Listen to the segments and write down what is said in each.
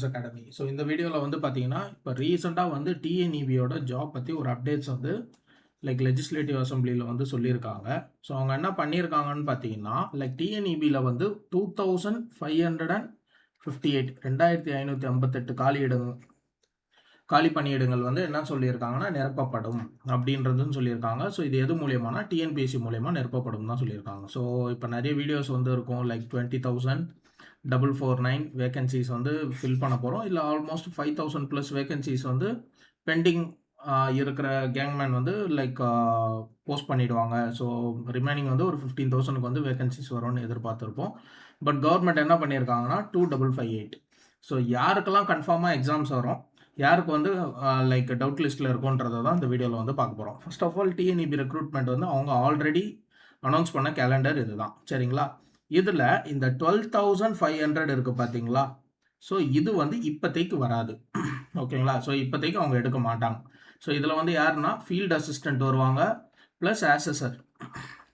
Academy. So இந்த வீடியோவில் வந்து பார்த்தீங்கன்னா இப்போ ரீசெண்டாக வந்து டிஎன்இபியோட ஜாப் பற்றி ஒரு அப்டேட்ஸ் வந்து லைக் லெஜிஸ்லேட்டிவ் அசம்பிளியில் வந்து சொல்லியிருக்காங்க. ஸோ அவங்க என்ன பண்ணியிருக்காங்கன்னு பார்த்தீங்கன்னா லைக் டிஎன்இபியில் வந்து 2558 2558 காலி பணியிடங்கள் வந்து என்ன சொல்லியிருக்காங்கன்னா நிரப்பப்படும் அப்படின்றதுன்னு சொல்லியிருக்காங்க. ஸோ இது எது மூலியமானா டிஎன்பிஎஸ்சி மூலியமா நிரப்பப்படும் தான் சொல்லியிருக்காங்க. ஸோ இப்போ நிறைய வீடியோஸ் வந்து இருக்கும் லைக் 20,449 வேகன்சிஸ் வந்து ஃபில் பண்ண போகிறோம், இல்லை ஆல்மோஸ்ட் 5,000 ப்ளஸ் வேகன்சிஸ் வந்து பெண்டிங் இருக்கிற கேங்மேன் வந்து லைக் போஸ்ட் பண்ணிடுவாங்க. ஸோ ரிமைனிங் வந்து ஒரு 15,000க்கு வந்து வேகன்சிஸ் வரும்னு எதிர்பார்த்துருப்போம். பட் கவர்மெண்ட் என்ன பண்ணியிருக்காங்கன்னா 2,558. ஸோ யாருக்கெல்லாம் கன்ஃபார்மாக எக்ஸாம்ஸ் வரும், யாருக்கு வந்து லைக் டவுட் லிஸ்ட்டில் இருக்குன்றதை தான் இந்த வீடியோவில் வந்து பார்க்க போகிறோம். First of all TNEB recruitment வந்து அவங்க ஆல்ரெடி அனௌன்ஸ் பண்ண கேலண்டர் இதுதான், சரிங்களா? இதில் இந்த 12,500 இருக்குது பார்த்தீங்களா? ஸோ இது வந்து இப்போதைக்கு வராது, ஓகேங்களா? ஸோ இப்போதைக்கு அவங்க எடுக்க மாட்டாங்க. ஸோ இதில் வந்து யாருன்னா ஃபீல்டு அசிஸ்டண்ட் வருவாங்க ப்ளஸ் ஆசஸர்,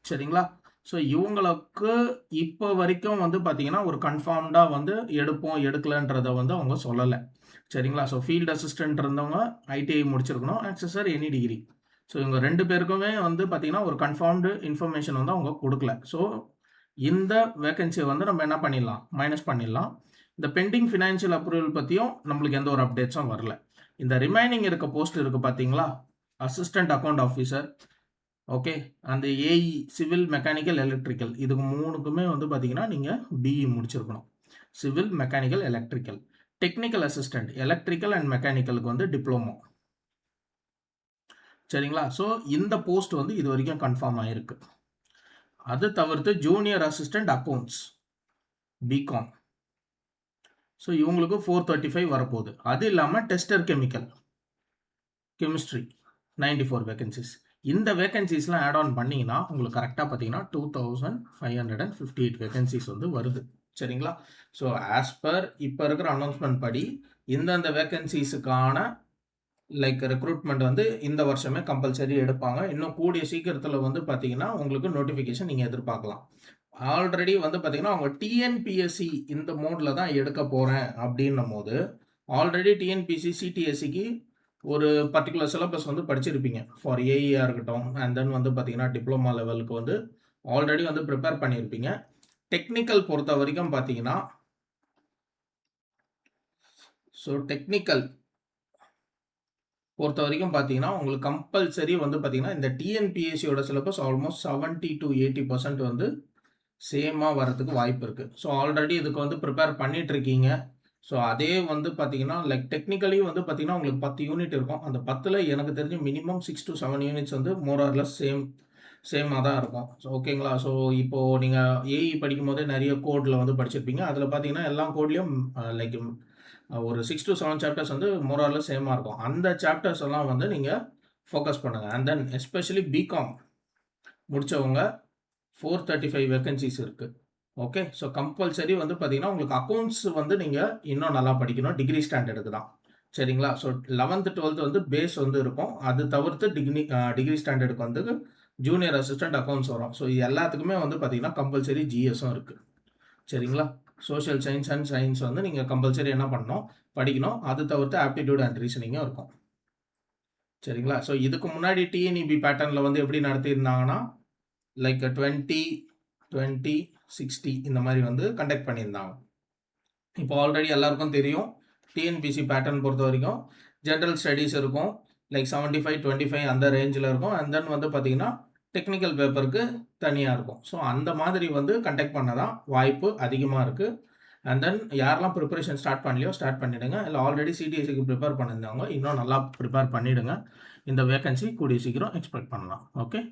சரிங்களா? ஸோ இவங்களுக்கு இப்போ வரைக்கும் வந்து பார்த்தீங்கன்னா ஒரு கன்ஃபார்ம்டாக வந்து எடுப்போம் எடுக்கலன்றதை வந்து அவங்க சொல்லலை, சரிங்களா? ஸோ ஃபீல்டு அசிஸ்டன்ட் இருந்தவங்க ஐடிஐ முடிச்சிருக்கணும், ஆக்சஸர் எனி டிகிரி. ஸோ இவங்க ரெண்டு பேருக்குமே வந்து பார்த்தீங்கன்னா ஒரு கன்ஃபார்ம்டு இன்ஃபர்மேஷன் வந்து அவங்க கொடுக்கல. ஸோ இந்த வேகன்சியை வந்து நம்ம என்ன பண்ணிடலாம், மைனஸ் பண்ணிடலாம். இந்த பெண்டிங் ஃபினான்ஷியல் அப்ரூவல் பற்றியும் நம்மளுக்கு எந்த ஒரு அப்டேட்ஸும் வரல. இந்த ரிமைனிங் இருக்க போஸ்ட் இருக்குது பார்த்தீங்களா, அசிஸ்டன்ட் அக்கௌண்ட் ஆஃபீஸர், ஓகே, அந்த ஏஇ சிவில் மெக்கானிக்கல் எலக்ட்ரிக்கல், இதுக்கு மூணுக்குமே வந்து பார்த்தீங்கன்னா நீங்கள் பிஇ முடிச்சிருக்கணும். Civil mechanical electrical. Technical assistant electrical and மெக்கானிக்கலுக்கு வந்து டிப்ளமோ, சரிங்களா? ஸோ இந்த போஸ்ட் வந்து இது வரைக்கும் கன்ஃபார்ம் ஆகிருக்கு. அது தவிர்த்து junior assistant accounts BCom, so இவங்களுக்கு 435 வரப்போகுது. அது இல்லாமல் டெஸ்டர் கெமிஸ்ட்ரி 94 வேகன்சிஸ். இந்த வேகன்சிஸ்லாம் ஆட் ஆன் பண்ணிங்கன்னா உங்களுக்கு கரெக்டாக பார்த்தீங்கன்னா 2,558 வேகன்சிஸ் வந்து வருது, சரிங்களா? ஸோ ஆஸ் பர் இப்போ இருக்கிற அனௌன்ஸ்மெண்ட் படி இந்தந்த வேகன்சிஸுக்கான லைக் ரெக்ரூட்மெண்ட் வந்து இந்த வருஷமே கம்பல்சரி எடுப்பாங்க. இன்னும் கூடிய சீக்கிரத்தில் வந்து பார்த்தீங்கன்னா உங்களுக்கு நோட்டிஃபிகேஷன் நீங்கள் எதிர்பார்க்கலாம். ஆல்ரெடி வந்து பார்த்தீங்கன்னா அவங்க டிஎன்பிஎஸ்சி இந்த மோடில் தான் எடுக்க போகிறேன் அப்படின்னும் போது ஆல்ரெடி டிஎன்பிஎஸ்சி சிடிஎஸ்சிக்கு ஒரு பர்டிகுலர் சிலபஸ் வந்து படிச்சிருப்பீங்க ஃபார் ஏஇஆர் இருக்கட்டும், அண்ட் தென் வந்து பார்த்தீங்கன்னா டிப்ளமா லெவலுக்கு வந்து ஆல்ரெடி வந்து ப்ரிப்பேர் பண்ணியிருப்பீங்க. டெக்னிக்கல் பொறுத்த வரைக்கும் பார்த்தீங்கன்னா ஸோ டெக்னிக்கல் பொறுத்த வரைக்கும் பார்த்தீங்கன்னா உங்களுக்கு கம்பல்சரி வந்து பார்த்தீங்கன்னா இந்த டிஎன்பிஎஸ்சியோட சிலபஸ் ஆல்மோஸ்ட் 70 to 80% வந்து சேமாக வரதுக்கு வாய்ப்பு இருக்குது. ஸோ ஆல்ரெடி இதுக்கு வந்து ப்ரிப்பேர் பண்ணிட்டு இருக்கீங்க. ஸோ அதே வந்து பார்த்தீங்கன்னா லைக் டெக்னிக்கலி வந்து பார்த்தீங்கன்னா உங்களுக்கு 10 யூனிட் இருக்கும். அந்த 10ல் எனக்கு தெரிஞ்சு மினிமம் 6 to 7 யூனிட்ஸ் வந்து மோர் ஆர் லெஸ் சேமாக தான் இருக்கும். ஸோ ஓகேங்களா? ஸோ இப்போது நீங்கள் ஏஇ படிக்கும் போதே நிறைய கோடில் வந்து படிச்சிருப்பீங்க. அதில் பார்த்தீங்கன்னா எல்லா கோட்லேயும் லைக் ஒரு 6 to 7 சாப்டர்ஸ் வந்து மோர் ஆர் லெஸ் சேமாக இருக்கும். அந்த சாப்டர்ஸ் எல்லாம் வந்து நீங்கள் ஃபோக்கஸ் பண்ணுங்கள். அண்ட் தென் எஸ்பெஷலி பிகாம் முடித்தவங்க 435 வேகன்சிஸ் இருக்குது, ஓகே? ஸோ கம்பல்சரி வந்து பார்த்தீங்கன்னா உங்களுக்கு அக்கௌண்ட்ஸ் வந்து நீங்கள் இன்னும் நல்லா படிக்கணும், டிகிரி ஸ்டாண்டர்டுக்கு தான், சரிங்களா? ஸோ 11th 12th வந்து பேஸ் வந்து இருக்கும். அது தவிர்த்து டிகிரி ஸ்டாண்டர்டுக்கு வந்து ஜூனியர் அசிஸ்டன்ட் அக்கௌண்ட்ஸ் வரும். ஸோ இது எல்லாத்துக்குமே வந்து பார்த்தீங்கன்னா கம்பல்சரி ஜிஎஸும் இருக்குது, சரிங்களா? சோஷியல் சயின்ஸ் அண்ட் சயின்ஸ் வந்து நீங்கள் கம்பல்சரி என்ன பண்ணணும், படிக்கணும். அது தவிர்த்து ஆப்டிடியூட் அண்ட் ரீசனிங்கும் இருக்கும், சரிங்களா? ஸோ இதுக்கு முன்னாடி டிஎன்இபி பேட்டர்னில் வந்து எப்படி நடத்தியிருந்தாங்கன்னா லைக் 20, 20, 60 இந்த மாதிரி வந்து கண்டக்ட் பண்ணியிருந்தாங்க. இப்போ ஆல்ரெடி எல்லாருக்கும் தெரியும் டிஎன்பிசி பேட்டர்ன் பொறுத்த வரைக்கும் ஜென்ரல் ஸ்டடீஸ் இருக்கும், லைக் 75, 25 அந்த ரேஞ்சில் இருக்கும். அண்ட் தென் வந்து பார்த்தீங்கன்னா டெக்னிக்கல் பேப்பருக்கு தனியாக இருக்கும். ஸோ அந்த மாதிரி வந்து கண்டக்ட் பண்ண தான் வாய்ப்பு அதிகமாக இருக்குது. அண்ட் தென் யாரெல்லாம் ப்ரிப்பரேஷன் ஸ்டார்ட் பண்ணலையோ ஸ்டார்ட் பண்ணிவிடுங்க. இல்லை ஆல்ரெடி சிடிஎஸ்சிக்கு ப்ரிப்பேர் பண்ணியிருந்தவங்க இன்னும் நல்லா ப்ரிப்பேர் பண்ணிவிடுங்க. இந்த வேகன்சி கூடிய சீக்கிரம் எக்ஸ்பெக்ட் பண்ணலாம், ஓகே?